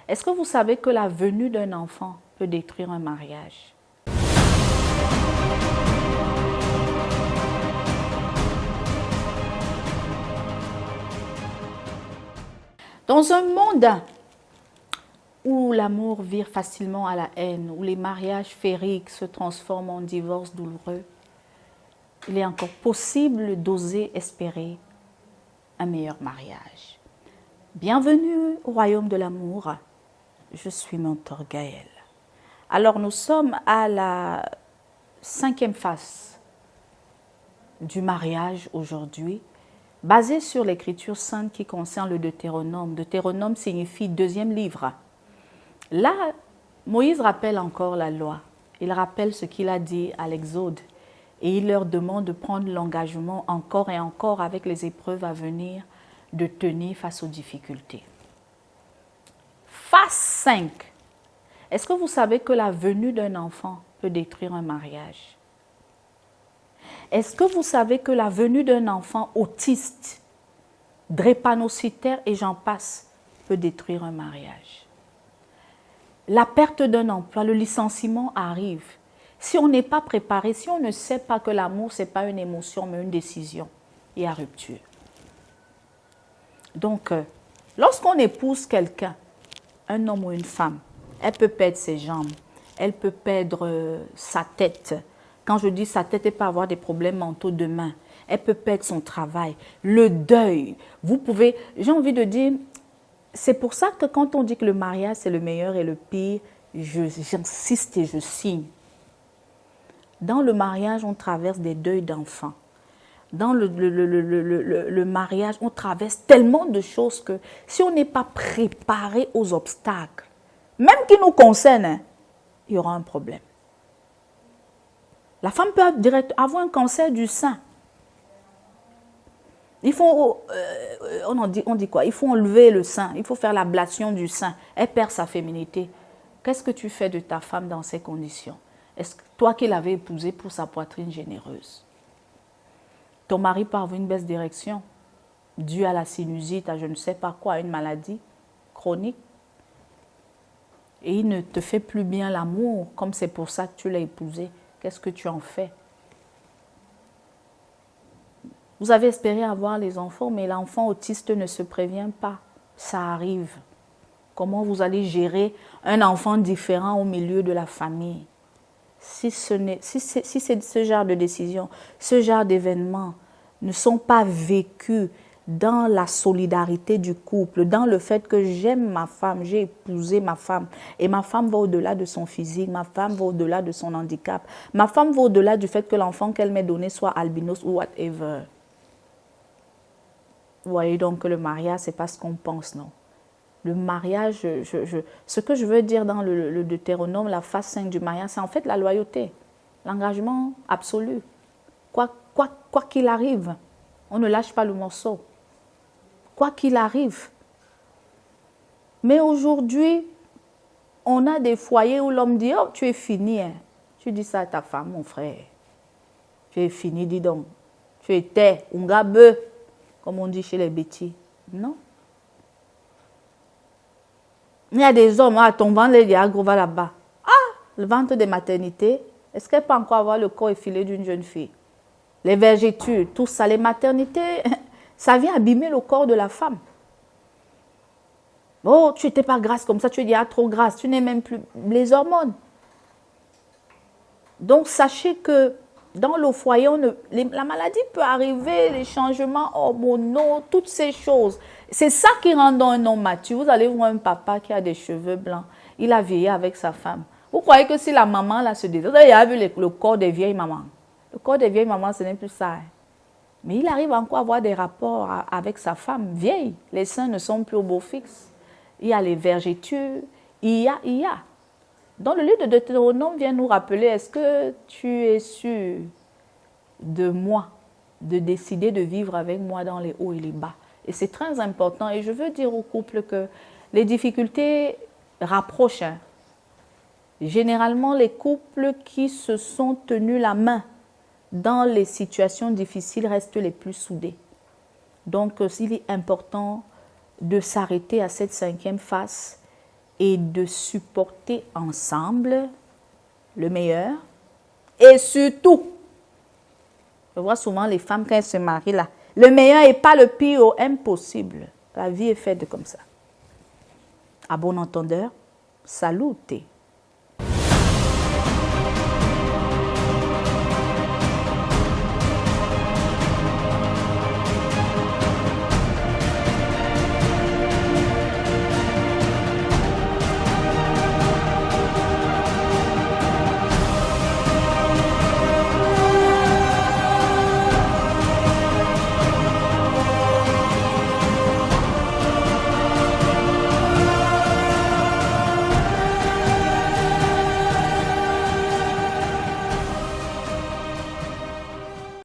Est-ce que vous savez que la venue d'un enfant peut détruire un mariage? Dans un monde où l'amour vire facilement à la haine, où les mariages féeriques se transforment en divorces douloureux, il est encore possible d'oser espérer un meilleur mariage. Bienvenue au royaume de l'amour. Je suis mentor Gaëlle. Alors nous sommes à la 5e phase du mariage aujourd'hui, basée sur l'écriture sainte qui concerne le Deutéronome. Deutéronome signifie deuxième livre. Là, Moïse rappelle encore la loi. Il rappelle ce qu'il a dit à l'Exode et il leur demande de prendre l'engagement encore et encore avec les épreuves à venir de tenir face aux difficultés. Phase 5. Est-ce que vous savez que la venue d'un enfant peut détruire un mariage? Est-ce que vous savez que la venue d'un enfant autiste, drépanocytaire et j'en passe, peut détruire un mariage? La perte d'un emploi, le licenciement arrive. Si on n'est pas préparé, si on ne sait pas que l'amour, ce n'est pas une émotion, mais une décision, il y a rupture. Donc, lorsqu'on épouse quelqu'un, un homme ou une femme, elle peut perdre ses jambes, elle peut perdre sa tête. Quand je dis sa tête, elle peut avoir des problèmes mentaux demain. Elle peut perdre son travail, le deuil. Vous pouvez, j'ai envie de dire, c'est pour ça que quand on dit que le mariage, c'est le meilleur et le pire, j'insiste et je signe. Dans le mariage, on traverse des deuils d'enfants. Dans le mariage, on traverse tellement de choses que si on n'est pas préparé aux obstacles, même qui nous concernent, hein, il y aura un problème. La femme peut avoir un cancer du sein. Il faut, on dit quoi? Il faut enlever le sein, il faut faire l'ablation du sein. Elle perd sa féminité. Qu'est-ce que tu fais de ta femme dans ces conditions? Est-ce que toi qui l'avais épousée pour sa poitrine généreuse? Ton mari peut avoir une baisse d'érection due à la sinusite, à je ne sais pas quoi, à une maladie chronique. Et il ne te fait plus bien l'amour, comme c'est pour ça que tu l'as épousé. Qu'est-ce que tu en fais? Vous avez espéré avoir les enfants, mais l'enfant autiste ne se prévient pas. Ça arrive. Comment vous allez gérer un enfant différent au milieu de la famille? Si c'est ce genre de décision, ce genre d'événements ne sont pas vécus dans la solidarité du couple, dans le fait que j'aime ma femme, j'ai épousé ma femme, et ma femme va au-delà de son physique, ma femme va au-delà de son handicap, ma femme va au-delà du fait que l'enfant qu'elle m'ait donné soit albinos ou whatever. Vous voyez donc que le mariage, ce n'est pas ce qu'on pense, non. Le mariage, ce que je veux dire dans le Deutéronome, la phase 5 du mariage, c'est en fait la loyauté, l'engagement absolu. Quoi qu'il arrive, on ne lâche pas le morceau. Quoi qu'il arrive. Mais aujourd'hui, on a des foyers où l'homme dit, oh, tu es fini. Hein. Tu dis ça à ta femme, mon frère. Tu es fini, dis donc. Tu étais un gabeux, comme on dit chez les bêtis. Non. Il y a des hommes, ton ventre, les diagros va là-bas. Ah, le ventre de maternité, est-ce qu'elle peut encore avoir le corps effilé d'une jeune fille? Les vergetures, tout ça, les maternités, ça vient abîmer le corps de la femme. Oh, tu n'étais pas grasse comme ça, tu es déjà trop grasse, tu n'es même plus... Les hormones. Donc, sachez que dans le foyer, la maladie peut arriver, les changements hormonaux, toutes ces choses. C'est ça qui rend un homme mature. Vous allez voir un papa qui a des cheveux blancs. Il a vieilli avec sa femme. Vous croyez que si la maman là se détend, il a vu le corps des vieilles mamans. Le corps des vieilles mamans, ce n'est plus ça. Mais il arrive encore à avoir des rapports avec sa femme vieille. Les seins ne sont plus au beau fixe. Il y a les vergetures. Il y a. Dans le livre de Deutéronome vient nous rappeler, est-ce que tu es sûr de moi, de décider de vivre avec moi dans les hauts et les bas? Et c'est très important. Et je veux dire au couple que les difficultés rapprochent. Hein. Généralement, les couples qui se sont tenus la main dans les situations difficiles restent les plus soudés. Donc, il est important de s'arrêter à cette 5e phase et de supporter ensemble le meilleur. Et surtout, je vois souvent les femmes quand elles se marient là, le meilleur et pas le pire, impossible. La vie est faite comme ça. À bon entendeur, salute.